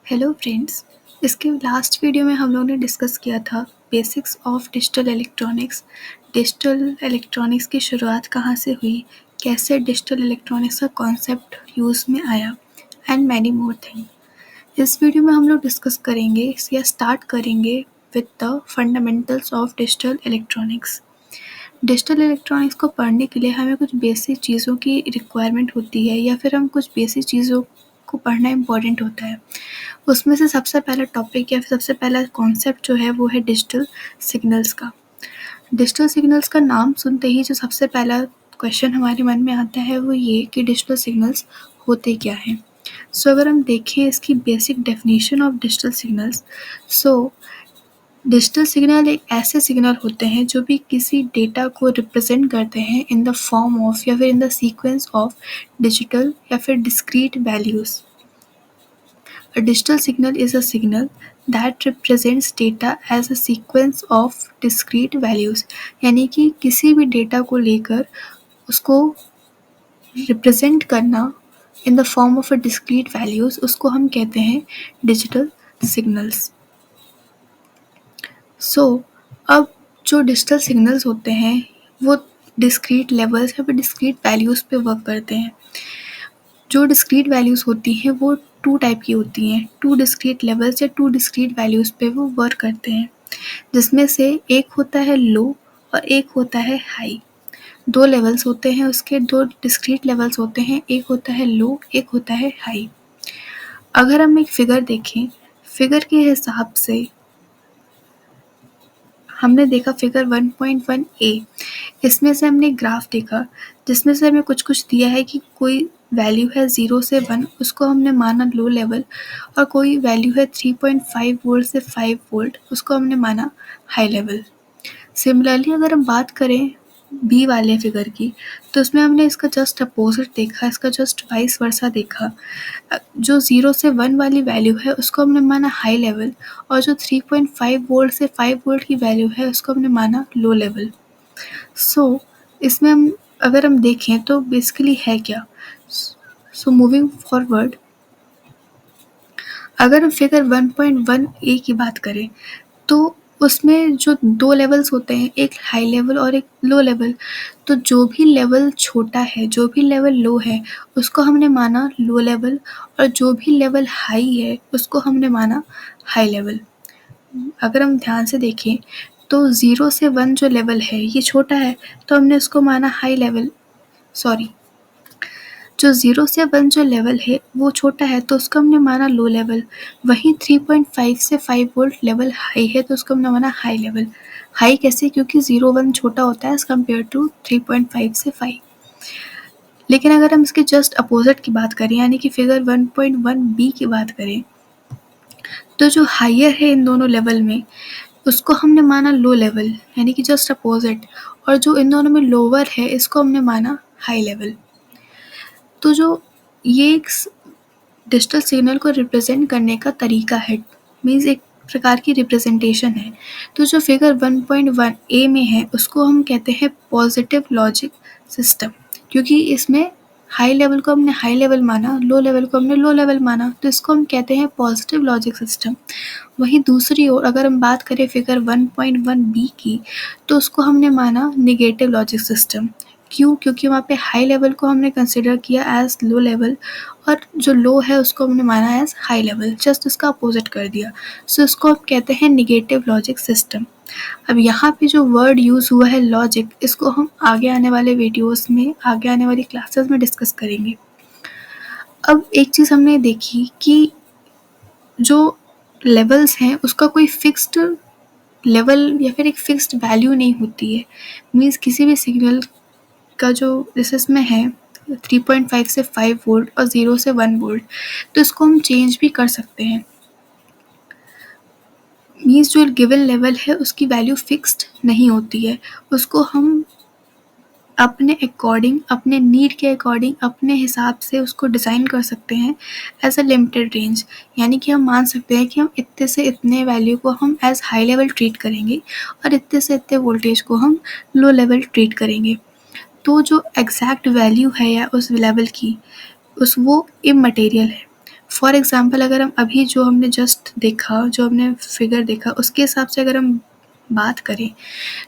Hello friends. इसके last video में हम लोगों ने डिस्कस किया था basics of digital electronics. Digital electronics की शुरुआत कहाँ से हुई, कैसे डिजिटल इलेक्ट्रॉनिक्स का कॉन्सेप्ट यूज़ में आया एंड मैनी मोर थिंग। इस वीडियो में हम लोग डिस्कस करेंगे या स्टार्ट करेंगे with the fundamentals of digital electronics. Digital electronics को पढ़ने के लिए हमें कुछ बेसिक चीज़ों की रिक्वायरमेंट होती है या फिर हम कुछ बेसिक चीज़ों को पढ़ना इम्पॉर्टेंट होता है। उसमें से सबसे पहला टॉपिक या फिर सबसे पहला कॉन्सेप्ट जो है वो है डिजिटल सिग्नल्स का। डिजिटल सिग्नल्स का नाम सुनते ही जो सबसे पहला क्वेश्चन हमारे मन में आता है वो ये कि डिजिटल सिग्नल्स होते क्या हैं। अगर हम देखें इसकी basic definition of digital signals, digital signal एक ऐसे सिग्नल होते हैं जो भी किसी डेटा को रिप्रेजेंट करते हैं इन द फॉर्म ऑफ या फिर in the sequence of digital या फिर discrete values. A digital signal is a signal that represents data as a sequence of discrete values। यानी कि किसी भी डेटा को लेकर उसको रिप्रेजेंट करना in the form of a discrete values, उसको हम कहते हैं डिजिटल सिग्नल्स। अब जो डिजिटल सिग्नल्स होते हैं वो डिस्क्रीट लेवल्स या फिर डिस्क्रीट वैल्यूज़ पे वर्क करते हैं। जो डिस्क्रीट वैल्यूज़ होती हैं वो टू टाइप की होती हैं, टू डिस्क्रीट लेवल्स या टू डिस्क्रीट वैल्यूज़ पे वो वर्क करते हैं, जिसमें से एक होता है लो और एक होता है हाई। दो लेवल्स होते हैं उसके, दो डिस्क्रीट लेवल्स होते हैं, एक होता है लो, एक होता है हाई। अगर हम एक फिगर देखें, फिगर के हिसाब से हमने देखा फिगर 1.1a, इसमें से हमने ग्राफ देखा जिसमें से हमें कुछ दिया है कि कोई वैल्यू है 0 से 1, उसको हमने माना लो लेवल, और कोई वैल्यू है 3.5 वोल्ट से 5 वोल्ट, उसको हमने माना हाई लेवल। सिमिलरली अगर हम बात करें बी वाले फिगर की, तो उसमें हमने इसका जस्ट अपोजिट देखा, इसका जस्ट वाइस वर्सा देखा। जो 0 से 1 वाली वैल्यू है उसको हमने माना हाई लेवल, और जो 3.5 वोल्ट से 5 वोल्ट की वैल्यू है उसको हमने माना लो लेवल। इसमें अगर हम देखें तो बेसिकली है क्या। मूविंग फॉरवर्ड, अगर हम फिगर 1.1a की बात करें तो उसमें जो दो लेवल्स होते हैं, एक हाई लेवल और एक लो लेवल। तो जो भी लेवल छोटा है, जो भी लेवल लो है, उसको हमने माना लो लेवल, और जो भी लेवल हाई है उसको हमने माना हाई लेवल। अगर हम ध्यान से देखें तो 0 से 1 जो लेवल है ये छोटा है, तो हमने उसको माना हाई लेवल। जो 0 से 1 जो लेवल है वो छोटा है तो उसको हमने माना लो लेवल। वहीं 3.5 से 5 वोल्ट लेवल हाई है तो उसको हमने माना हाई लेवल। हाई कैसे? क्योंकि 0 1 छोटा होता है एज़ कम्पेयर टू 3.5 से 5। लेकिन अगर हम इसके जस्ट अपोजिट की बात करें, यानी कि फिगर 1.1b की बात करें, तो जो हायर है इन दोनों लेवल में उसको हमने माना लो लेवल, यानी कि जस्ट अपोजिट, और जो इन दोनों में लोअर है इसको हमने माना हाई लेवल। तो जो ये एक डिजिटल सिग्नल को रिप्रेजेंट करने का तरीका है, मीन्स एक प्रकार की रिप्रेजेंटेशन है। तो जो फिगर 1.1a में है उसको हम कहते हैं पॉजिटिव लॉजिक सिस्टम, क्योंकि इसमें हाई लेवल को हमने हाई लेवल माना, लो लेवल को हमने लो लेवल माना, तो इसको हम कहते हैं पॉजिटिव लॉजिक सिस्टम। वहीं दूसरी ओर अगर हम बात करें फिगर 1.1b की, तो उसको हमने माना नेगेटिव लॉजिक सिस्टम। क्यों? क्योंकि वहाँ पे हाई लेवल को हमने कंसिडर किया एज लो लेवल, और जो लो है उसको हमने माना एज हाई लेवल, जस्ट उसका अपोजिट कर दिया। इसको हम कहते हैं नेगेटिव लॉजिक सिस्टम। अब यहाँ पे जो वर्ड यूज़ हुआ है लॉजिक, इसको हम आगे आने वाले वीडियोस में, आगे आने वाली क्लासेस में डिस्कस करेंगे। अब एक चीज़ हमने देखी कि जो लेवल्स हैं उसका कोई फिक्स्ड लेवल या फिर एक फिक्स्ड वैल्यू नहीं होती है। मीन्स किसी भी सिग्नल का जो जैसे इसमें है 3.5 से 5 वोल्ट और 0 से 1 वोल्ट, तो इसको हम चेंज भी कर सकते हैं। मीन्स जो गिवन लेवल है उसकी वैल्यू फिक्स्ड नहीं होती है, उसको हम अपने अकॉर्डिंग, अपने नीड के अकॉर्डिंग, अपने हिसाब से उसको डिज़ाइन कर सकते हैं एज अ लिमिटेड रेंज। यानी कि हम मान सकते हैं कि हम इतने से इतने वैल्यू को हम एज हाई लेवल ट्रीट करेंगे और इतने से इतने वोल्टेज को हम लो लेवल ट्रीट करेंगे। तो जो एग्जैक्ट वैल्यू है या उस लेवल की, वो इमटेरियल है। फॉर एग्ज़ाम्पल अगर हम अभी जो हमने जस्ट देखा, जो हमने फिगर देखा, उसके हिसाब से अगर हम बात करें,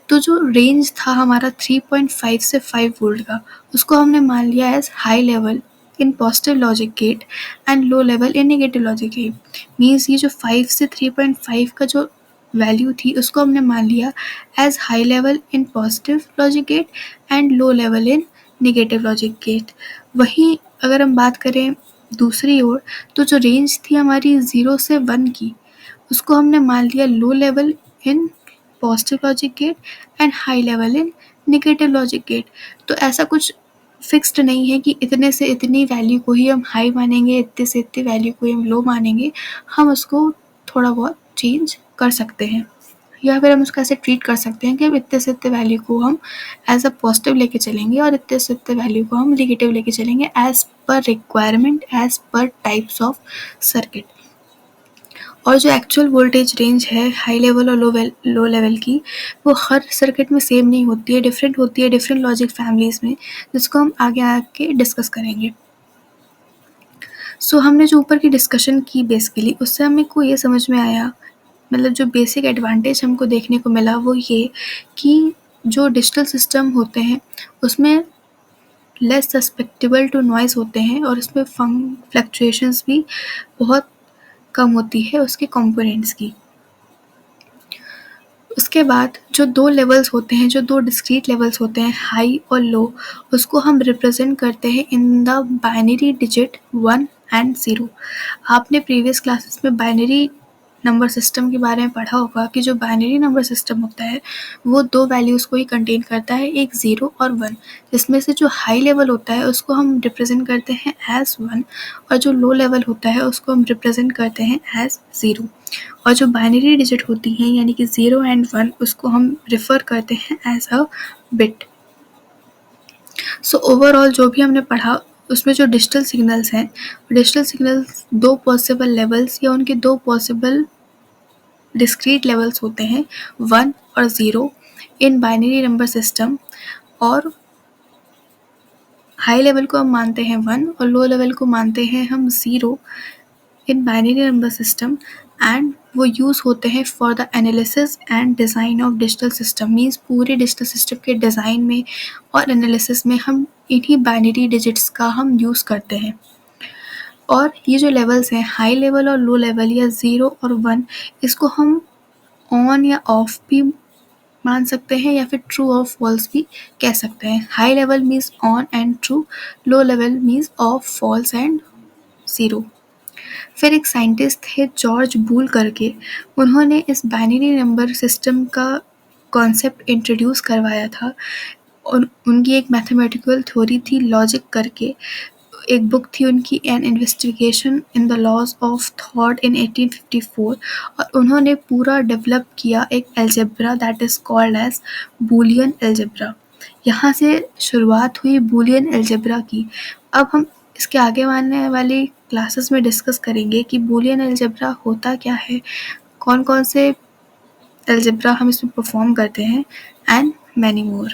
तो जो रेंज था हमारा 3.5 से 5 वोल्ट का, उसको हमने मान लिया as high level in positive logic gate and low level in negative logic gate. Means ये जो 5 से 3.5 का जो वैल्यू थी, उसको हमने मान लिया as high level in positive logic gate and low level in negative logic gate. वहीं अगर हम बात करें दूसरी ओर, तो जो रेंज थी हमारी 0 से 1 की, उसको हमने मान लिया low level in positive logic gate and high level in negative logic gate. तो ऐसा कुछ फिक्स्ड नहीं है कि इतने से इतनी वैल्यू को ही हम हाई मानेंगे, इतने से इतनी वैल्यू को ही हम लो मानेंगे। हम उसको थोड़ा बहुत चेंज कर सकते हैं, या फिर हम उसको ऐसे ट्रीट कर सकते हैं कि अब इतने से इतने वैल्यू को हम एज अ पॉजिटिव लेके चलेंगे और इतने से इतने वैल्यू को हम नेगेटिव लेके चलेंगे, as per requirement, as per types of circuit. और जो एक्चुअल वोल्टेज रेंज है हाई लेवल और लो लेवल की, वो हर सर्किट में सेम नहीं होती है, डिफरेंट होती है डिफरेंट लॉजिक फैमिलीज़ में, जिसको हम आगे आके डिस्कस करेंगे। सो हमने जो ऊपर की डिस्कशन की बेसिकली, उससे हमें को ये समझ में आया, मतलब जो बेसिक एडवांटेज हमको देखने को मिला वो ये कि जो डिजिटल सिस्टम होते हैं उसमें लेस सस्पेक्टेबल टू नॉइज़ होते हैं, और उसमें फ्लक्चुएशंस भी बहुत कम होती है उसके कंपोनेंट्स की। उसके बाद जो 2 लेवल्स होते हैं, जो 2 डिस्क्रीट लेवल्स होते हैं, हाई और लो, उसको हम रिप्रेजेंट करते हैं in the binary digit 1 and 0। आपने प्रीवियस क्लासेस में बाइनरी नंबर सिस्टम के बारे में पढ़ा होगा कि जो बाइनरी नंबर सिस्टम होता है वो 2 वैल्यूज़ को ही कंटेन करता है, एक 0 और 1, जिसमें से जो हाई लेवल होता है उसको हम रिप्रेजेंट करते हैं एज़ 1, और जो लो लेवल होता है उसको हम रिप्रेजेंट करते हैं एज़ 0। और जो बाइनरी डिजिट होती हैं यानी कि 0 एंड 1, उसको हम रेफ़र करते हैं as a bit. So overall जो भी हमने पढ़ा उसमें जो डिजिटल सिग्नल्स हैं, डिजिटल सिग्नल्स 2 पॉसिबल लेवल्स या उनके 2 पॉसिबल डिस्क्रीट लेवल्स होते हैं, 1 और 0 इन बाइनरी नंबर सिस्टम। और हाई लेवल को हम मानते हैं 1 और लो लेवल को मानते हैं हम 0 in binary number system, and वो यूज़ होते हैं for the analysis and design of digital system. Means पूरे डिजिटल सिस्टम के डिज़ाइन में और एनालिसिस में हम इन्हीं बाइनरी डिजिट्स का हम यूज़ करते हैं। और ये जो लेवल्स हैं हाई लेवल और लो लेवल, या 0 और 1, इसको हम ऑन या ऑफ भी मान सकते हैं, या फिर ट्रू और फॉल्स भी कह सकते हैं। High level means on and true, low level means off, false and 0। फिर एक साइंटिस्ट थे जॉर्ज बूल करके, उन्होंने इस बाइनरी नंबर सिस्टम का कॉन्सेप्ट इंट्रोड्यूस करवाया था, और उनकी एक मैथमेटिकल थ्योरी थी लॉजिक करके। एक बुक थी उनकी, an investigation in the laws of thought in 1854, और उन्होंने पूरा डेवलप किया एक algebra that is called as Boolean algebra. यहाँ से शुरुआत हुई बूलियन एल्जेब्रा की। अब हम इसके आगे आने वाली क्लासेस में डिस्कस करेंगे कि बूलियन एल्जेब्रा होता क्या है, कौन कौन से एल्जेब्रा हम इसमें परफॉर्म करते हैं, एंड मैनी मोर।